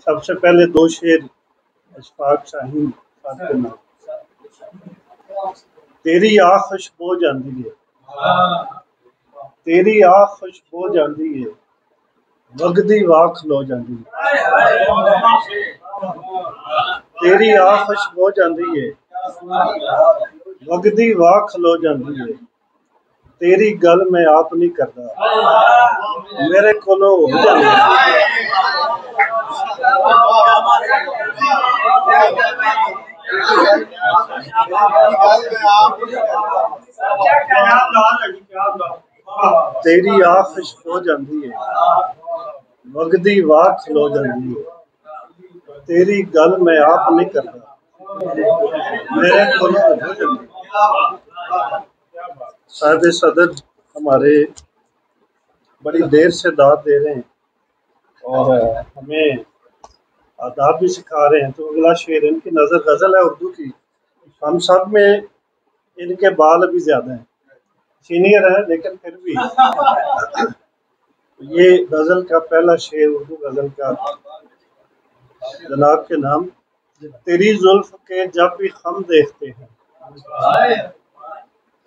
سب سے پہلے دو شعر اشفاق شاہین صاحب کے نام۔ تیری آ خوشبو جاندی ہے، تیری آ خوشبو جاندی ہے، وگدی واہ کھلو جاندی ہے۔ تیری آ خوشبو جاندی ہے، وگدی واہ کھلو جاندی ہے۔ تیری گل میں آپ نہیں کرتا، میرے کولو ہو جاندی ہے۔ تیری آ خوشبو جاندی ہے، وگدی واہ کھلو جاندی ہے۔ تیری گل میں آپ نہیں کرتا، میرے کولو ہو جاندی ہے۔ صاحب صدر ہمارے بڑی دیر سے داد دے رہے ہیں اور ہمیں آداب بھی سکھا رہے ہیں، تو اگلا شعر ان کی نظر غزل ہے اردو کی۔ ہم سب میں ان کے بال ابھی زیادہ ہیں، سینئر ہیں لیکن پھر بھی یہ غزل کا پہلا شعر اردو غزل کا جناب کے نام۔ تیری زلف کے جب بھی خم دیکھتے ہیں،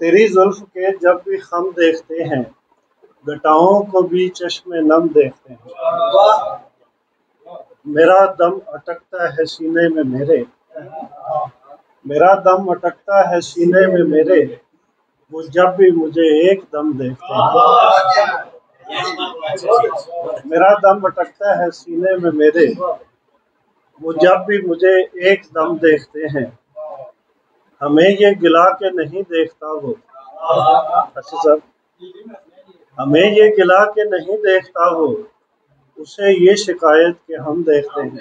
تیری زلف کے جب بھی خم دیکھتے ہیں، گٹاؤں کو بھی چشم نم دیکھتے ہیں۔ میرا دم اٹکتا ہے سینے میں میرے، میرا دم اٹکتا ہے سینے میں میرے، وہ جب بھی مجھے ایک دم دیکھتے ہیں۔ میرا دم اٹکتا ہے سینے میں میرے، وہ جب بھی مجھے ایک دم دیکھتے ہیں۔ ہمیں یہ گلا کہ نہیں دیکھتا وہ، اچھا صاحب، ہمیں یہ گلا کہ نہیں دیکھتا وہ، اسے یہ شکایت کہ ہم دیکھتے ہیں۔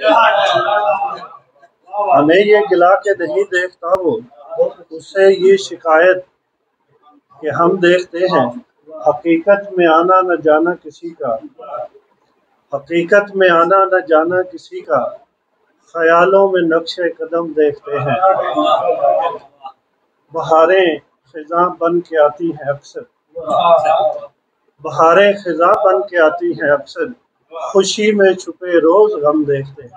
ہمیں یہ گلا کہ نہیں دیکھتا وہ، اسے یہ شکایت کہ ہم دیکھتے ہیں۔ حقیقت میں آنا نہ جانا کسی کا، حقیقت میں آنا نہ جانا کسی کا، خیالوں میں نقش قدم دیکھتے ہیں۔ بہاریں خزاں بن کے آتی ہیں اکثر، بہاریں خزاں بن کے آتی ہیں اکثر، خوشی میں چھپے روز غم دیکھتے ہیں۔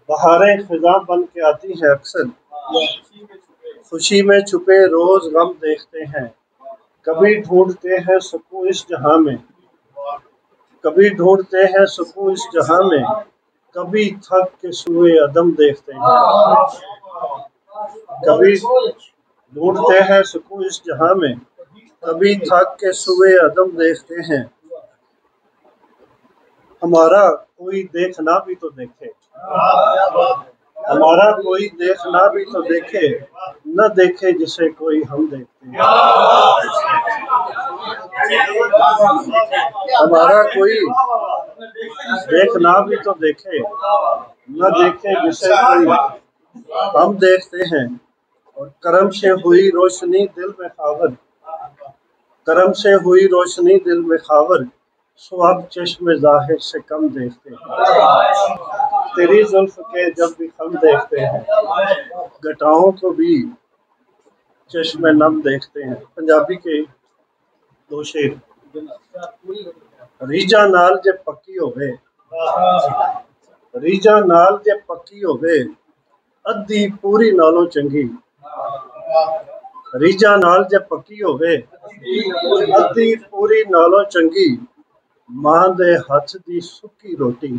بہاریں خزاں بن کے آتی ہیں اکثر، خوشی میں چھپے روز غم دیکھتے ہیں۔ کبھی ڈھونڈتے ہیں سکون اس جہاں میں، کبھی ڈھونڈتے ہیں سکون اس جہاں میں، کبھی تھک کے سوئے عدم دیکھتے ہیں۔ کبھی ڈھونڈتے ہیں سکون اس جہاں میں، کبھی تھک کے سوئے عدم دیکھتے ہیں۔ ہمارا کوئی دیکھنا بھی تو دیکھے، ہمارا کوئی دیکھنا بھی تو دیکھے، نہ دیکھے جسے کوئی ہم دیکھتے ہیں۔ ہمارا کوئی دیکھنا بھی تو دیکھے، نہ دیکھے جسے کوئی ہم دیکھتے ہیں۔ اور کرم سے ہوئی روشنی دل میں خاور، کرم سے ہوئی روشنی دل میں خاور، سو اب چشم ظاہر سے کم دیکھتے ہیں۔ تیری زلف کے جب بھی خم دیکھتے ہیں، گٹاؤں کو بھی چشم نم دیکھتے ہیں۔ پنجابی کے دو شعر۔ ریجا نال جے پکی ہوئے، ریجا نال جے پکی ہوئے، ادھی پوری نالوں چنگی۔ ریجا نال جے پکی ہوئے، ادھی پوری نالوں چنگی، ماں دے ہاتھ دی سکی روٹی،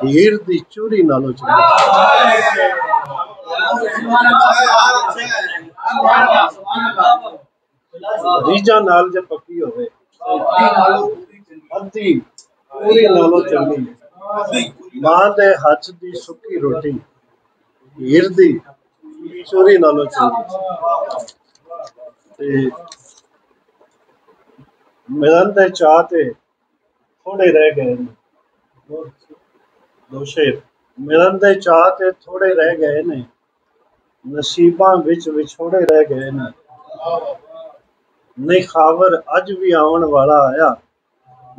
ہیر دی چوری نالوں چنگی۔ ریجا نال جے پکی ہوئے، ادھی پوری نالوں چنگی، ماں دے ہاتھ دی سکی روٹی، ہیر دی چوری نالوں چنگی۔ ملن دے چاہ تے تھوڑے رہ گئے نے، دو شعر۔ ملن دے چاہ تے تھوڑے رہ گئے نے، نصیباں وچ وچھوڑے رہ گئے نے، نہیں خاور اج بھی آون والا آیا،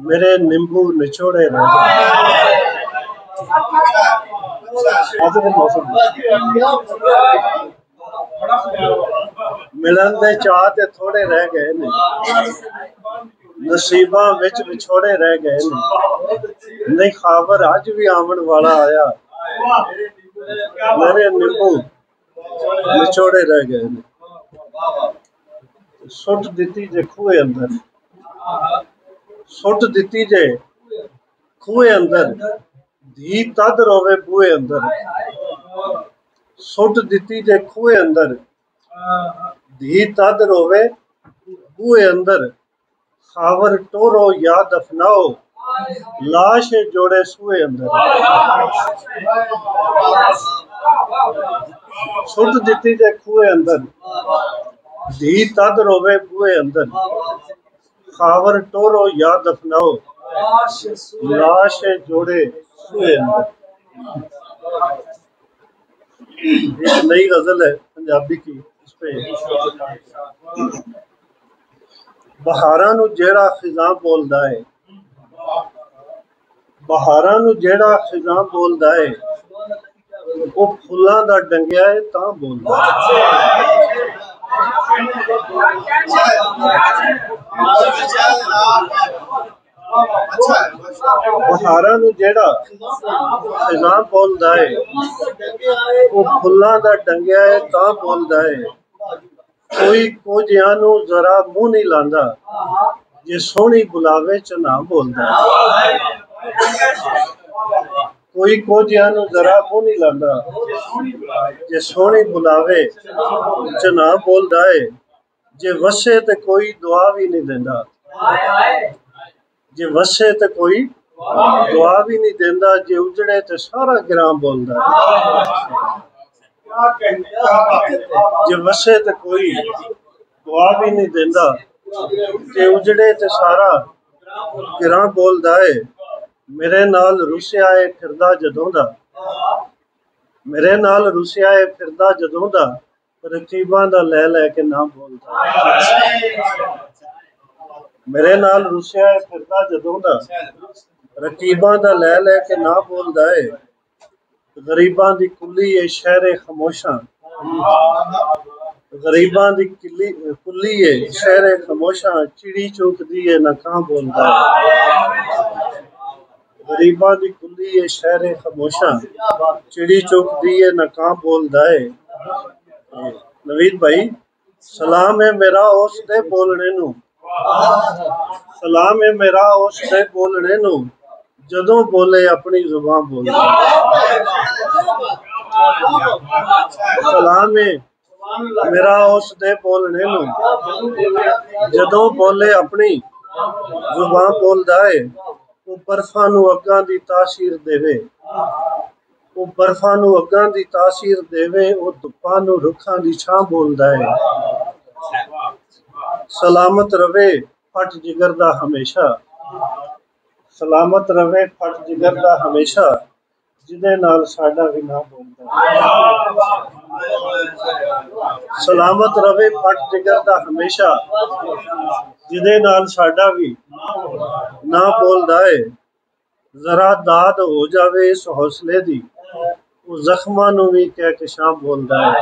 میرے نیمبو نچوڑے رہ گئے۔ ملن دے چاہ تے تھوڑے رہ گئے نے، नसीबां विच विछोड़े रह गए ने, नहीं खावर अज भी आवन वाला आया, मेरे निंबू विछोड़े रह गए ने। सुट दिती जे खूहे अंदर, सुट दिती जे खूहे अंदर, धी तद रोवे बूहे अंदर। सुट दिती जे खूहे अंदर, धी तद रोवे बूहे अंदर। खावर टोरो या दफनाओ, लाश जोड़े सूहे अंदर। सुट दिती जे खूहे अंदर, धी तद रोवे बूहे अंदर। खावर टोरो या दफनाओ, लाश जोड़े सूहे अंदर। एक नई गजल है पंजाबी की, इस पे बहारां नू जेड़ा खिजां बोलदा है, बहारां नू जेड़ा खिजां बोलदा है, वो फुल्लां दा डंगिया है तां बोलदा है। बहारां नू जेड़ा खिजां बोलदा है, वो फुल्लां दा डंगिया है तां बोलदा है। कोई कोजियां नू जरा मुंह नहीं लांदा, जे सोहनी बुलावे च ना बोलदा है। कोई कोजियां नू जरा मुंह नहीं लांदा, जे सोहनी बुलावे च ना बोलदा है। जे वसे ते कोई दुआ भी नहीं देंदा, जे वसे ते कोई दुआ भी नहीं देंदा, जे उजड़े ते सारा गिरां बोलदा है। जे वसे ते कोई दुआ भी नहीं देंदा, जे उजड़े ते सारा गिरां बोलदा है। मेरे नाल रुसिया है फिरदा जदों दा, मेरे नाल रुसिया है फिरदा जदों दा, रकीबां दा लै लै के ना बोलदा। मेरे नाल रुसिया है फिरदा जदों दा, रकीबां दा लै लै के ना बोलदा है। गरीबां दी कुल्ली है शहरे खमोशां, गरीबां दी कुल्ली है शहरे खमोशां, चिड़ी चौकदी है ना कां बोलदा है। गरीबां दी कुल्ली है शहरे खमोशां, चिड़ी चौकदी है ना कां बोलदा है। नवीद भाई, सलाम है मेरा उस दे बोलने नू, सलाम है मेरा उस दे बोलने नू, जदों बोले अपनी जुबान बोलदा। सलाम है मेरा उस दे बोलने नू, जदों बोले अपनी जुबान बोलदा है। वो बर्फां नू अग्गां दी तासीर देवे, वो बर्फां नू अग्गां दी तासीर देवे, वो धुप्पां नू रुखां दी छां बोलदा है। सलामत रवे फट जिगर दा हमेशा, सलामत रवे फट जिगर दा हमेशा, जिदे नाल साडा भी ना बोलदा। सलामत रवे फट जिगर दा हमेशा, जिदे नाल साडा भी ना बोलदा है। जरा दाद हो जावे इस हौसले दी, वो जख्मां नू भी कह के शां बोलदा है।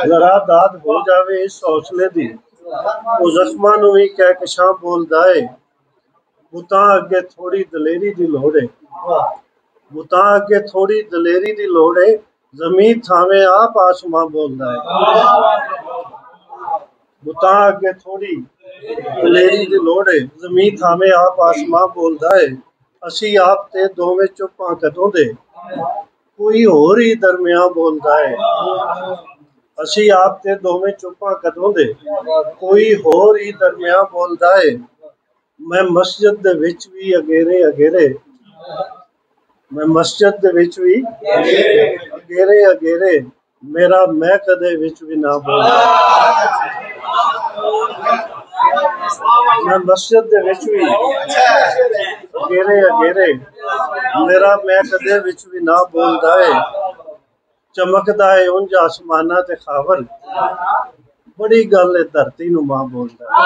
जरा दाद हो जावे इस हौसले दी, वो जख्मां नू भी कह के शां बोलदा है। बुतां अगे थोड़ी दलेरी दी लोड़ है, बुतां अगे थोड़ी दलेरी दी लोड़ है, जमीन थावे आप आसमां बोलदा है। बुतां अगे थोड़ी दलेरी दी लोड़ है, जमीन थावे आप आसमां बोलदा है। असी आप ते दोवें चुप्पां कदों दे, कोई होर ही दरमियां बोलदा है। असी आप ते दोवें चुप्पां कदों दे, कोई होर ही दरमियां बोलदा है। मैं मस्जिद दे विच भी अगेरे अगेरे, मैं मस्जिद दे विच भी अगेरे अगेरे, मेरा मैं कदे विच भी ना बोलदा। मैं मस्जिद दे विच भी अगेरे अगेरे, मेरा मैं कदे विच भी ना बोलदा है। चमकदा है उंज आसमाना ते खावर, बड़ी गल है धरती नू मां बोलदा है।